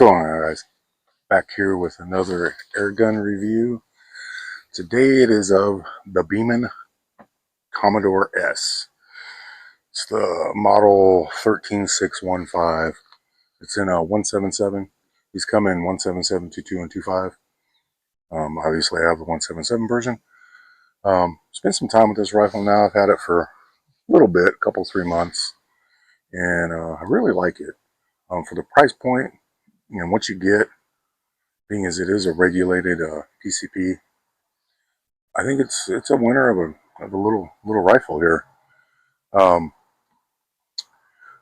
So, guys, back here with another air gun review. Today it is of the Beeman Commodore S. It's the model 13615. It's in a 177. These come in 177, 22, and 25. Obviously, I have the 177 version. Spent some time with this rifle now. I've had it for a little bit, a couple, 3 months, and I really like it. For the price point, what you get, being as it is a regulated PCP, I think it's a winner of a little rifle here. Um,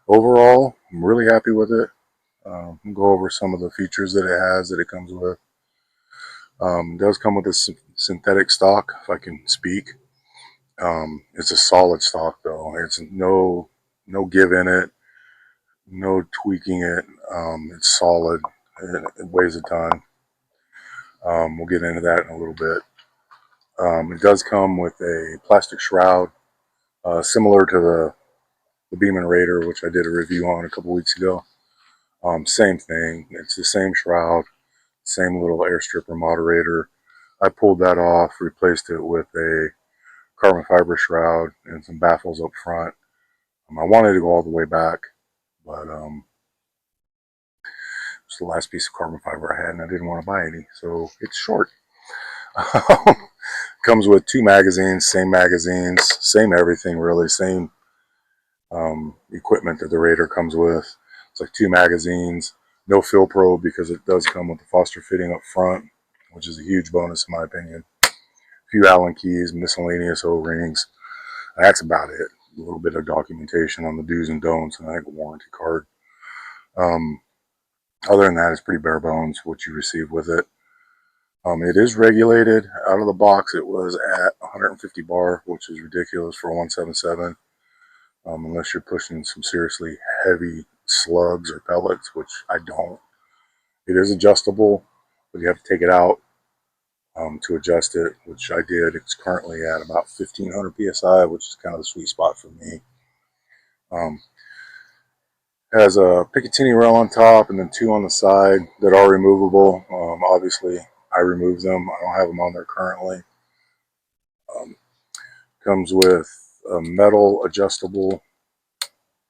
Overall, I'm really happy with it. I'll go over some of the features that it has that it comes with. It does come with a synthetic stock, if I can speak. It's a solid stock though. It's no give in it, no tweaking it. It's solid. It weighs a ton. We'll get into that in a little bit. It does come with a plastic shroud, similar to the Beeman Raider, which I did a review on a couple weeks ago. Same thing. It's the same shroud, same little air stripper moderator. I pulled that off, replaced it with a carbon fiber shroud and some baffles up front. I wanted to go all the way back, but it's the last piece of carbon fiber I had, and I didn't want to buy any, so it's short. Comes with 2 magazines, same everything really, same equipment that the Raider comes with. It's like 2 magazines, no fill probe because it does come with the Foster fitting up front, which is a huge bonus in my opinion. A few Allen keys, miscellaneous O-rings. That's about it. A little bit of documentation on the do's and don'ts, and I think a warranty card. Other than that, it's pretty bare bones what you receive with it. It is regulated. Out of the box, it was at 150 bar, which is ridiculous for a 177. Unless you're pushing some seriously heavy slugs or pellets, which I don't. It is adjustable, but you have to take it out to adjust it, which I did. It's currently at about 1500 psi, which is kind of the sweet spot for me. Has a Picatinny rail on top and then 2 on the side that are removable. Obviously, I removed them. I don't have them on there currently. Comes with a metal adjustable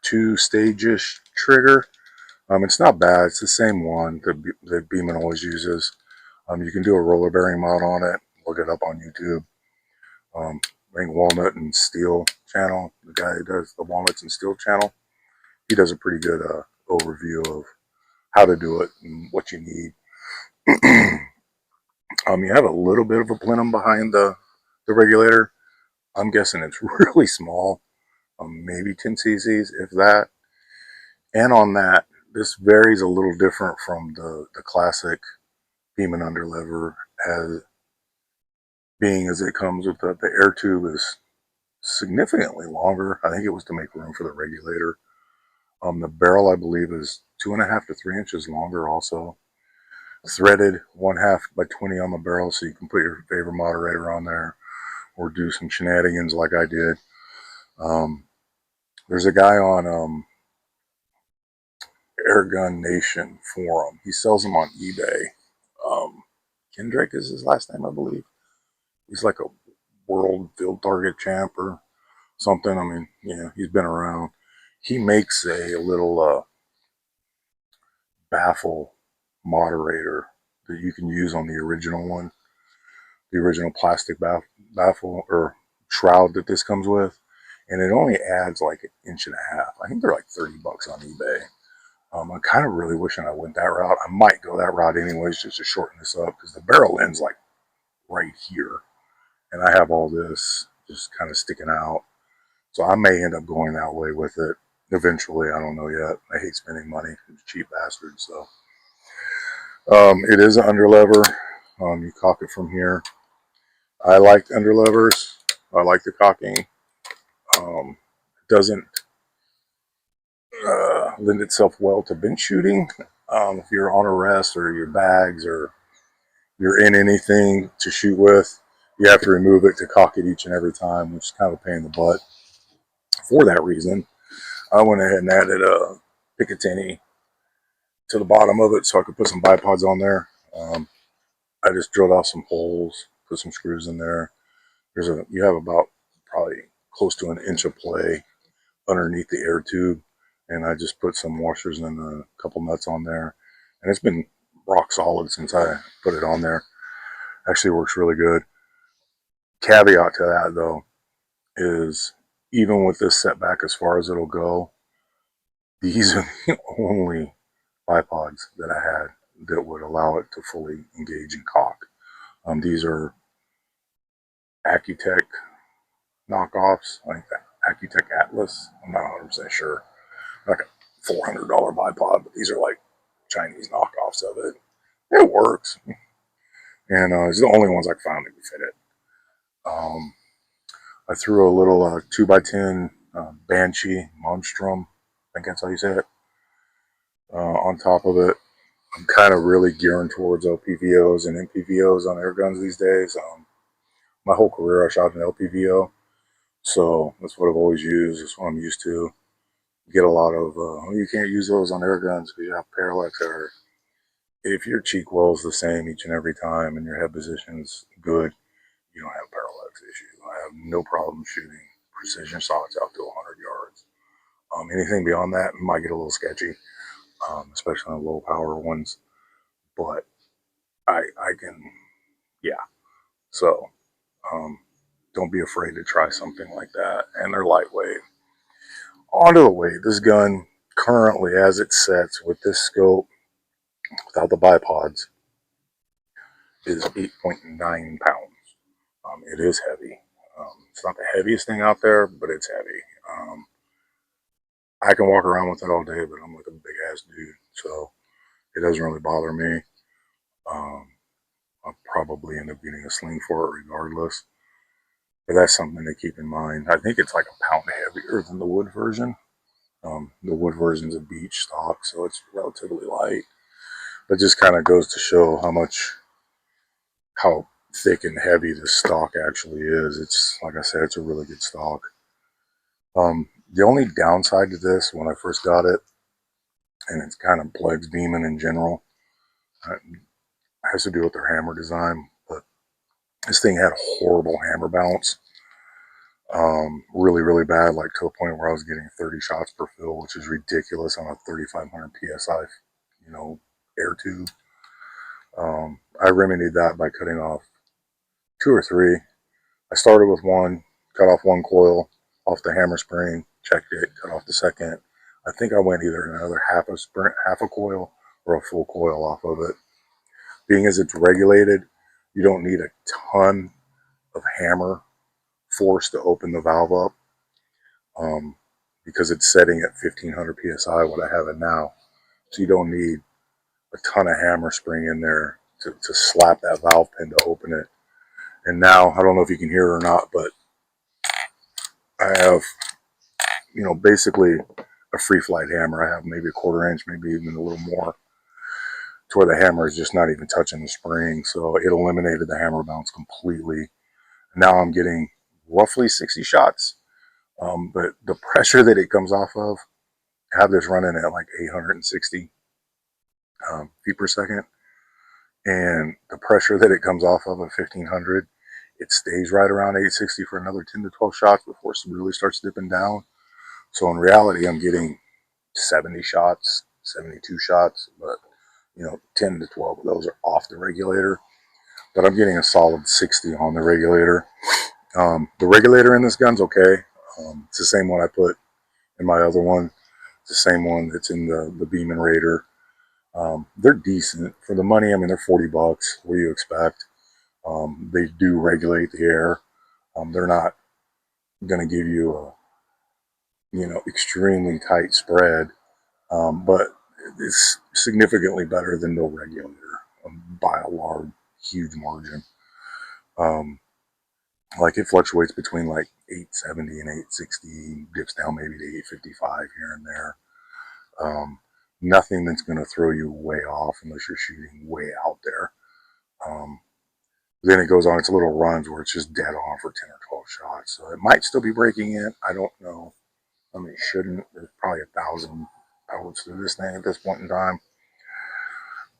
2-stage-ish trigger. It's not bad. It's the same one that Beeman always uses. You can do a roller bearing mod on it. Look it up on YouTube. I think Walnut and Steel channel, the guy who does the Walnuts and Steel channel, he does a pretty good overview of how to do it and what you need. You have a little bit of a plenum behind the regulator. I'm guessing it's really small, maybe 10 cc's, if that. And on that, this varies a little different from the classic Beeman Underlever, as being as it comes with the air tube is significantly longer. I think it was to make room for the regulator. The barrel, I believe, is 2.5 to 3 inches longer also. Threaded 1/2 by 20 on the barrel, so you can put your favorite moderator on there or do some shenanigans like I did. There's a guy on Airgun Nation forum. He sells them on eBay. Kendrick is his last name, I believe. He's like a world field target champ or something. I mean, yeah, he's been around. He makes a little baffle moderator that you can use on the original one, the original plastic baffle or shroud that this comes with, and it only adds like 1.5 inches. I think they're like $30 on eBay. I'm kind of really wishing I went that route. I might go that route anyways, just to shorten this up, because the barrel ends like right here, and I have all this just kind of sticking out. So I may end up going that way with it eventually. I don't know yet. I hate spending money. I'm a cheap bastard. So it is an underlever. You cock it from here. I like underlevers. I like the cocking. It doesn't lend itself well to bench shooting. If you're on a rest or your bags or you're in anything to shoot with, you have to remove it to cock it each and every time, which is kind of a pain in the butt. For that reason, I went ahead and added a Picatinny to the bottom of it so I could put some bipods on there. I just drilled out some holes, put some screws in there. You have about probably close to an inch of play underneath the air tube, and I just put some washers and a couple nuts on there, and it's been rock solid since I put it on there. Actually works really good. Caveat to that though is even with this setback as far as it'll go, these are the only bipods that I had that would allow it to fully engage and cock. These are Accutech knockoffs, like Accutech Atlas. I'm not 100% sure. Like a $400 bipod, but these are like Chinese knockoffs of it. It works, and it's the only ones I found that could fit it. I threw a little 2x10 Banshee Monstrum, I think that's how you say it, on top of it. I'm kind of really gearing towards LPVOs and MPVOs on air guns these days. My whole career I shot an LPVO, so that's what I've always used. That's what I'm used to. Get a lot of, you can't use those on air guns because you have parallax error. If your cheek well is the same each and every time and your head position's good, you don't have parallax issues. I have no problem shooting precision shots out to 100 yards. Anything beyond that might get a little sketchy, especially on low power ones. But I can, yeah. So don't be afraid to try something like that. And they're lightweight. Onto the weight. This gun currently, as it sets with this scope, without the bipods, is 8.9 pounds. It is heavy. It's not the heaviest thing out there, but it's heavy. I can walk around with it all day, but I'm like a big ass dude, so it doesn't really bother me. I'll probably end up getting a sling for it regardless, but that's something to keep in mind. I think it's like a pound heavier than the wood version. The wood version's a beach stock, so it's relatively light. But just kind of goes to show how thick and heavy this stock actually is. It's like I said, it's a really good stock. The only downside to this when I first got it, and it's kind of plagues Beeman in general, has to do with their hammer design. But this thing had horrible hammer bounce, really, really bad, like to a point where I was getting 30 shots per fill, which is ridiculous on a 3,500 psi, air tube. I remedied that by cutting off 2 or 3. I started with 1, cut off 1 coil off the hammer spring, checked it, cut off the second. I think I went either another half a coil or a full coil off of it. Being as it's regulated, you don't need a ton of hammer force to open the valve up, because it's setting at 1500 psi, what I have it now. So you don't need a ton of hammer spring in there to slap that valve pin to open it. And now, I don't know if you can hear it or not, but I have, basically a free flight hammer. I have maybe a 1/4 inch, maybe even a little more, to where the hammer is just not even touching the spring. So it eliminated the hammer bounce completely. Now I'm getting roughly 60 shots. But the pressure that it comes off of, I have this running at like 860 feet per second. And the pressure that it comes off of at 1500, it stays right around 860 for another 10 to 12 shots before it really starts dipping down. So in reality, I'm getting 70 shots, 72 shots, but 10 to 12 of those are off the regulator. But I'm getting a solid 60 on the regulator. The regulator in this gun's okay. It's the same one I put in my other one. It's the same one that's in the Beeman Raider. They're decent for the money. I mean, they're $40. What do you expect? They do regulate the air. They're not going to give you a extremely tight spread, but it's significantly better than no regulator by a large, huge margin. Like it fluctuates between like 870 and 860, dips down maybe to 855 here and there. Nothing that's going to throw you way off unless you're shooting way out there. Then it goes on its little runs where it's just dead on for 10 or 12 shots. So it might still be breaking in. I don't know. I mean, it shouldn't. There's probably 1,000 pellets through this thing at this point in time.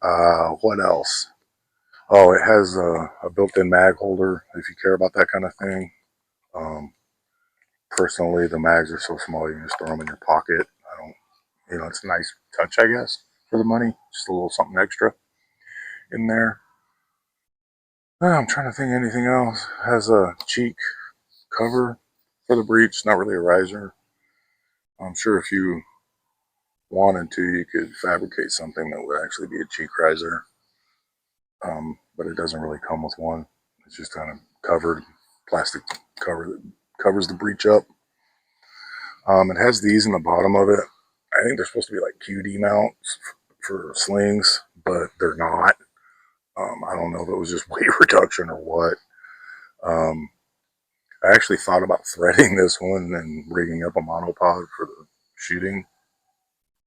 What else? Oh, it has a built-in mag holder if you care about that kind of thing. Um, Personally, the mags are so small you can just throw them in your pocket. I don't, it's a nice touch, I guess, for the money. Just a little something extra in there. I'm trying to think of anything else. It has a cheek cover for the breech, not really a riser. I'm sure if you wanted to, you could fabricate something that would actually be a cheek riser. But it doesn't really come with one. It's just kind of covered, plastic cover that covers the breech up. It has these in the bottom of it. I think they're supposed to be like QD mounts for slings, but they're not. I don't know if it was just weight reduction or what. Um, I actually thought about threading this one and rigging up a monopod for the shooting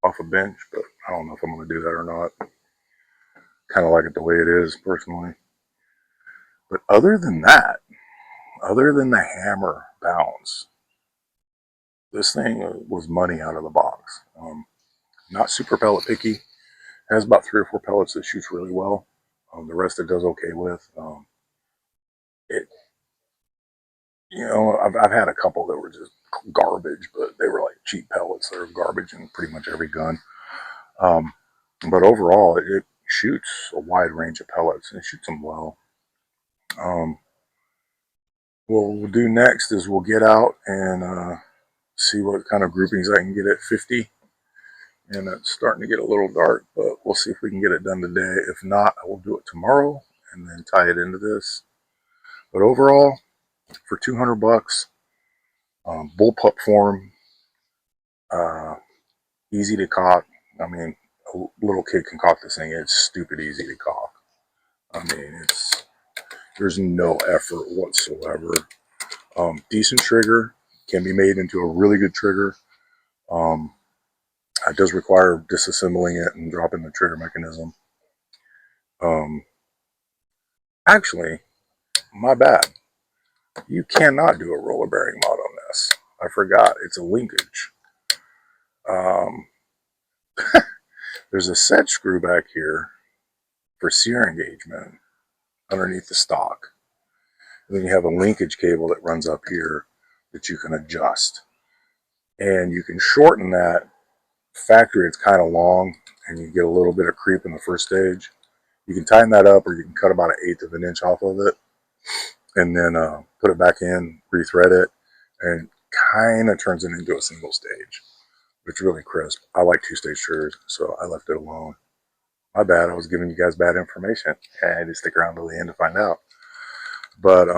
off a bench, but I don't know if I'm going to do that or not. Kind of like it the way it is, personally. But other than that, other than the hammer bounce, this thing was money out of the box. Not super pellet picky. It has about 3 or 4 pellets that shoots really well. The rest it does okay with. It, I've had a couple that were just garbage, but they were like cheap pellets that are garbage in pretty much every gun. Um, but overall, it shoots a wide range of pellets and it shoots them well. What we'll do next is we'll get out and see what kind of groupings I can get at 50. And it's starting to get a little dark, but we'll see if we can get it done today. If not, I will do it tomorrow and then tie it into this. But overall, for 200 bucks, bullpup form, uh, easy to cock. I mean, a little kid can cock this thing. It's stupid easy to cock. I mean, there's no effort whatsoever. Decent trigger, can be made into a really good trigger. Um, it does require disassembling it and dropping the trigger mechanism. Um, Actually, my bad. You cannot do a roller bearing mod on this. I forgot. It's a linkage. Um, there's a set screw back here for sear engagement underneath the stock. And then you have a linkage cable that runs up here that you can adjust. And you can shorten that. Factory, it's kind of long, and you get a little bit of creep in the first stage. You can tighten that up, or you can cut about 1/8 of an inch off of it, and then put it back in, rethread it, and kind of turns it into a single stage. It's really crisp. I like 2-stage triggers, so I left it alone. My bad, I was giving you guys bad information. I had to stick around to the end to find out. But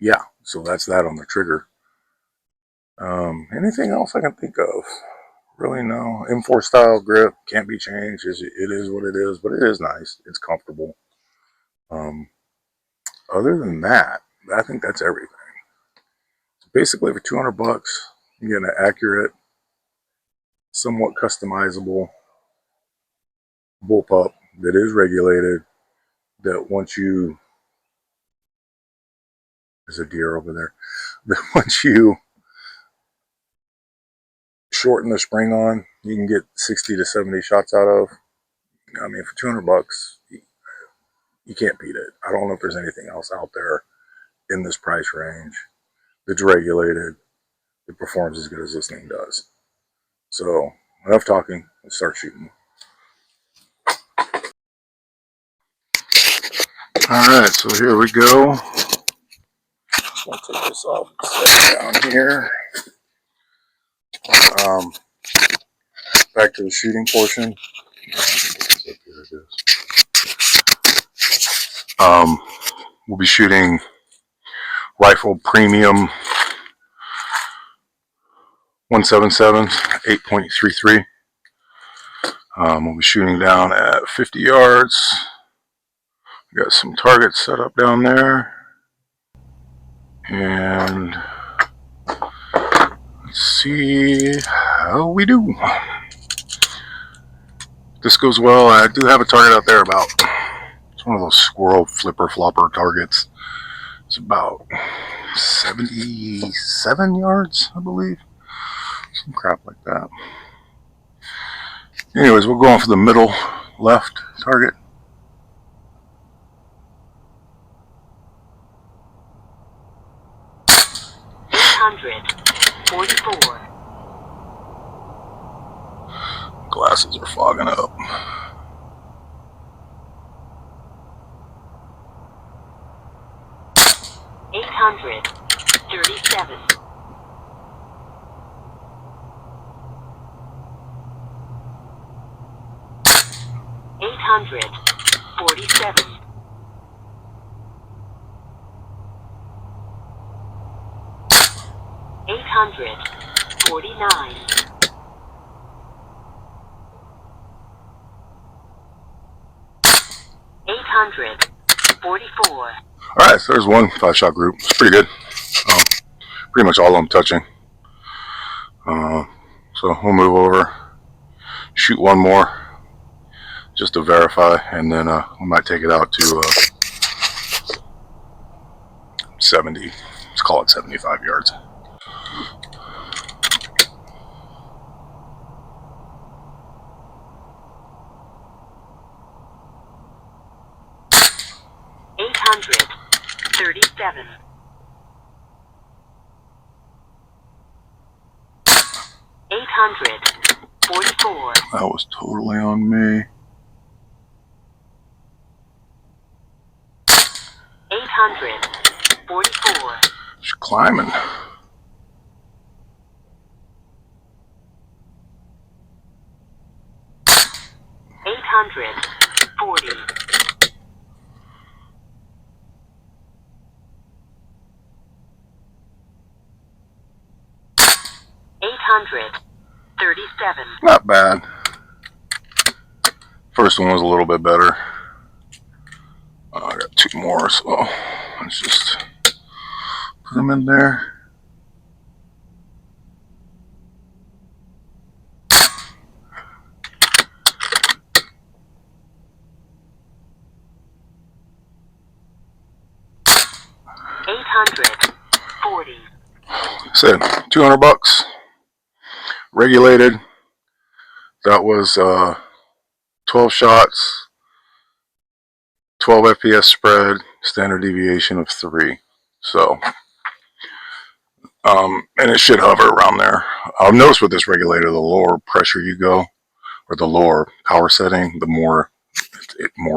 yeah, so that's that on the trigger. Anything else I can think of? Really, no. M4 style grip can't be changed. It is what it is, but it is nice. It's comfortable. Um, Other than that, I think that's everything. So basically, for 200 bucks, you get an accurate, somewhat customizable bullpup that is regulated. That once you, there's a deer over there. That once you shorten the spring on, you can get 60 to 70 shots out of. I mean, for 200 bucks, you can't beat it. I don't know if there's anything else out there in this price range that's regulated, it performs as good as this thing does. So, enough talking, let's start shooting. Alright, so here we go. Just want to take this off and set it down here. Back to the shooting portion. We'll be shooting rifle premium 177 8.33. We'll be shooting down at 50 yards. We got some targets set up down there. And let's see how we do. If this goes well, I do have a target out there about, it's one of those squirrel flipper flopper targets. It's about 77 yards, I believe. Some crap like that. Anyways, we're going for the middle left target. Glasses are fogging up. 837. 847. 849. 844. Alright, so there's one 5-shot group. It's pretty good. Pretty much all of them touching. So we'll move over, shoot one more just to verify, and then we might take it out to 70. Let's call it 75 yards. $837. 844. That was totally on me. 844. She's climbing. 840. 837. Not bad. First one was a little bit better. I got two more, so let's just put them in there. $840. Said $200. Regulated. That was 12 shots, 12 FPS spread, standard deviation of 3. So, and it should hover around there. I've noticed with this regulator, the lower pressure you go, or the lower power setting, the more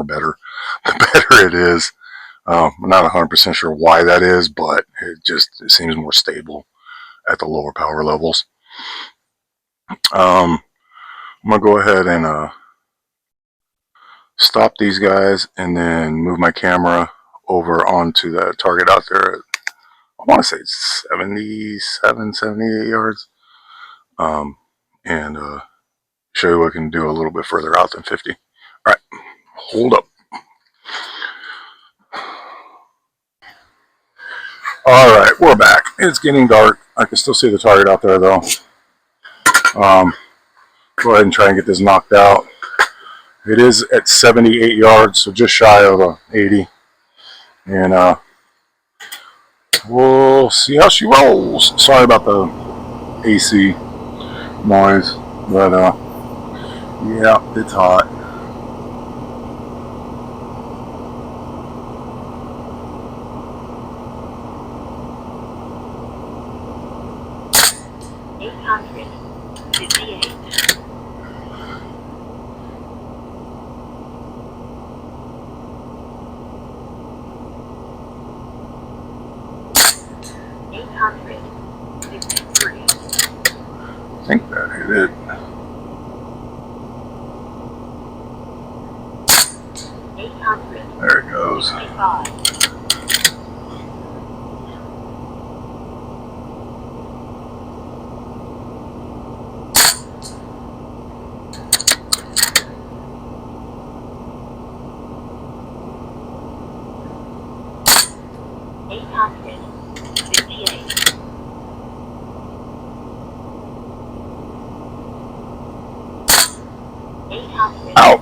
better it is. I'm not 100% sure why that is, but it seems more stable at the lower power levels. I'm gonna go ahead and stop these guys and then move my camera over onto that target out there at, I want to say 77, 78 yards, and show you what I can do a little bit further out than 50. All right, hold up. All right, we're back. It's getting dark. I can still see the target out there though. Go ahead and try and get this knocked out. It is at 78 yards, so just shy of 80. And we'll see how she rolls. Sorry about the AC noise, but yeah, it's hot. I think that hit it. There it goes. Out.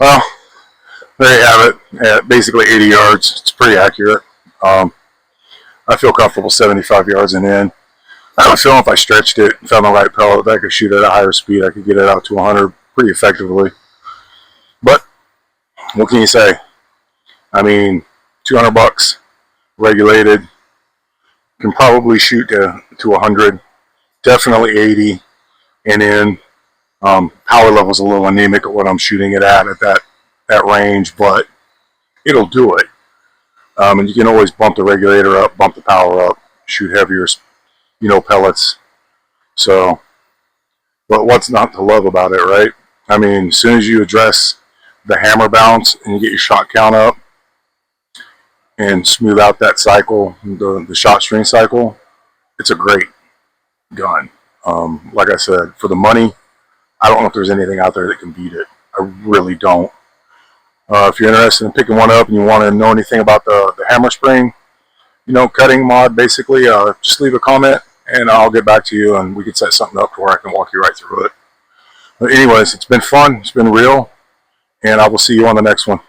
Well, there you have it. At basically 80 yards. It's pretty accurate. I feel comfortable 75 yards and in. I have a feeling if I stretched it and found the right pellet, I could shoot at a higher speed. I could get it out to 100 pretty effectively. But what can you say? I mean, 200 bucks, regulated, can probably shoot to 100, definitely 80, and then power level's a little anemic at what I'm shooting it at that range, but it'll do it. And you can always bump the regulator up, bump the power up, shoot heavier, pellets. So, but what's not to love about it, right? I mean, as soon as you address the hammer bounce and you get your shot count up and smooth out that cycle, the shot string cycle, it's a great gun. Like I said, for the money, I don't know if there's anything out there that can beat it. I really don't. If you're interested in picking one up and you want to know anything about the hammer spring, cutting mod, basically, just leave a comment and I'll get back to you and we can set something up where I can walk you right through it. But anyways, it's been fun. It's been real. And I will see you on the next one.